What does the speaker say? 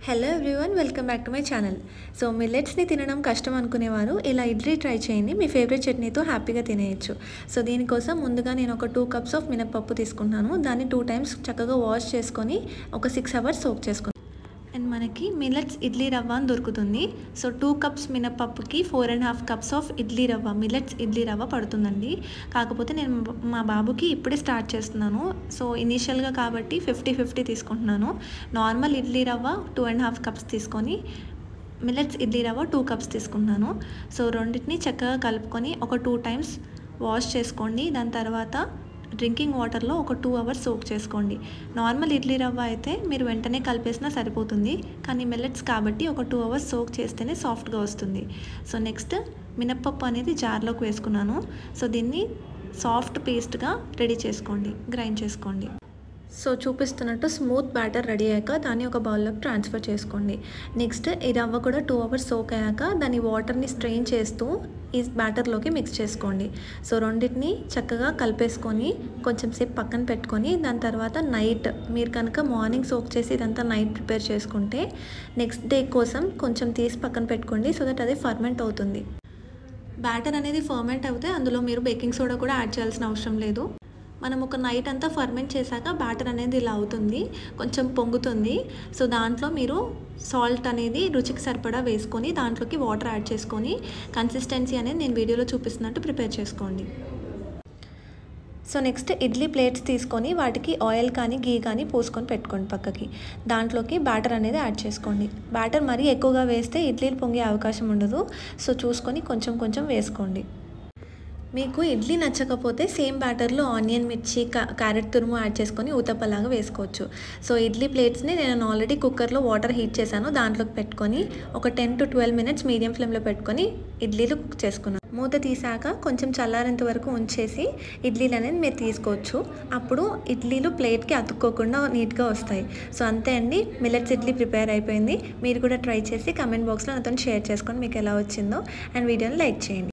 Hello everyone, welcome back to my channel. So మిల్లెట్స్ని తినడం కష్టం అనుకునేవారు ఇలా ఇడ్లీ ట్రై చేయండి. మీ ఫేవరెట్ చట్నీతో హ్యాపీగా తినేయచ్చు. సో దీనికోసం ముందుగా నేను ఒక 2 కప్స్ ఆఫ్ మినపప్పు తీసుకుంటున్నాను. దాన్ని 2 టైమ్స్ చక్కగా వాష్ చేసుకొని ఒక 6 అవర్స్ సోక్ చేసుకున్నాను. అండ్ మనకి మిల్లెట్స్ ఇడ్లీ రవ్వ అని దొరుకుతుంది. సో 2 కప్స్ మినపప్పుకి 4.5 cups of idli rava, millets idli రవ్వ పడుతుందండి. కాకపోతే నేను మా బాబుకి ఇప్పుడే స్టార్ట్ చేస్తున్నాను. సో ఇనీషియల్గా కాబట్టి 50-50 తీసుకుంటున్నాను. నార్మల్ ఇడ్లీ రవ్వ 2.5 కప్స్ తీసుకొని మిల్లెట్స్ ఇడ్లీ రవ్వ 2 కప్స్ తీసుకుంటున్నాను. సో రెండింటిని చక్కగా కలుపుకొని ఒక 2 టైమ్స్ వాష్ చేసుకోండి. దాని తర్వాత డ్రింకింగ్ వాటర్లో ఒక 2 అవర్స్ సోక్ చేసుకోండి. నార్మల్ ఇడ్లీ రవ్వ అయితే మీరు వెంటనే కలిపేసినా సరిపోతుంది, కానీ మిల్లెట్స్ కాబట్టి ఒక 2 అవర్స్ సోక్ చేస్తేనే సాఫ్ట్గా వస్తుంది. సో నెక్స్ట్ మినప్పప్పు అనేది జార్లోకి వేసుకున్నాను. సో దీన్ని సాఫ్ట్ పేస్ట్గా రెడీ చేసుకోండి, గ్రైండ్ చేసుకోండి. సో చూపిస్తున్నట్టు స్మూత్ బ్యాటర్ రెడీ అయ్యాక దాన్ని ఒక బౌల్లోకి ట్రాన్స్ఫర్ చేసుకోండి. నెక్స్ట్ ఈ రవ్వ కూడా 2 అవర్స్ సోక్ అయ్యాక దాని వాటర్ని స్ట్రెయిన్ చేస్తూ ఈ బ్యాటర్లోకి మిక్స్ చేసుకోండి. సో రెండింటిని చక్కగా కలిపేసుకొని కొంచెం సేపు పక్కన పెట్టుకొని దాని తర్వాత నైట్ మీరు కనుక మార్నింగ్ సోక్ చేసి ఇదంతా నైట్ ప్రిపేర్ చేసుకుంటే నెక్స్ట్ డే కోసం కొంచెం తీసి పక్కన పెట్టుకోండి. సో దట్ అది ఫర్మెంట్ అవుతుంది. బ్యాటర్ అనేది ఫర్మెంట్ అవుతే అందులో మీరు బేకింగ్ సోడా కూడా యాడ్ చేయాల్సిన అవసరం లేదు. మనం ఒక నైట్ అంతా ఫర్మెంట్ చేశాక బ్యాటర్ అనేది ఇలా అవుతుంది, కొంచెం పొంగుతుంది. సో దాంట్లో మీరు సాల్ట్ అనేది రుచికి సరిపడా వేసుకొని దాంట్లోకి వాటర్ యాడ్ చేసుకొని కన్సిస్టెన్సీ అనేది నేను వీడియోలో చూపిస్తున్నట్టు ప్రిపేర్ చేసుకోండి. సో నెక్స్ట్ ఇడ్లీ ప్లేట్స్ తీసుకొని వాటికి ఆయిల్ కానీ గీ కానీ పోసుకొని పెట్టుకోండి పక్కకి. దాంట్లోకి బ్యాటర్ అనేది యాడ్ చేసుకోండి. బ్యాటర్ మరీ ఎక్కువగా వేస్తే ఇడ్లీలు పొంగే అవకాశం ఉండదు. సో చూసుకొని కొంచెం కొంచెం వేసుకోండి. మీకు ఇడ్లీ నచ్చకపోతే సేమ్ బ్యాటర్లో ఆనియన్, మిర్చి, క్యారెట్ తురుము యాడ్ చేసుకొని ఊతప్పలాగా వేసుకోవచ్చు. సో ఇడ్లీ ప్లేట్స్ని నేను ఆల్రెడీ కుక్కర్లో వాటర్ హీట్ చేశాను. దాంట్లోకి పెట్టుకొని ఒక 10 to 12 మినిట్స్ మీడియం ఫ్లేమ్లో పెట్టుకొని ఇడ్లీలు కుక్ చేసుకున్నాను. మూత తీసాక కొంచెం చల్లారేంత వరకు ఉంచేసి ఇడ్లీలు అనేది మీరు తీసుకోవచ్చు. అప్పుడు ఇడ్లీలు ప్లేట్కి అతుక్కోకుండా నీట్గా వస్తాయి. సో అంతే అండి, మిల్లెట్స్ ఇడ్లీ ప్రిపేర్ అయిపోయింది. మీరు కూడా ట్రై చేసి కమెంట్ బాక్స్లో నాతో షేర్ చేసుకోండి మీకు ఎలా వచ్చిందో, అండ్ వీడియోని లైక్ చేయండి.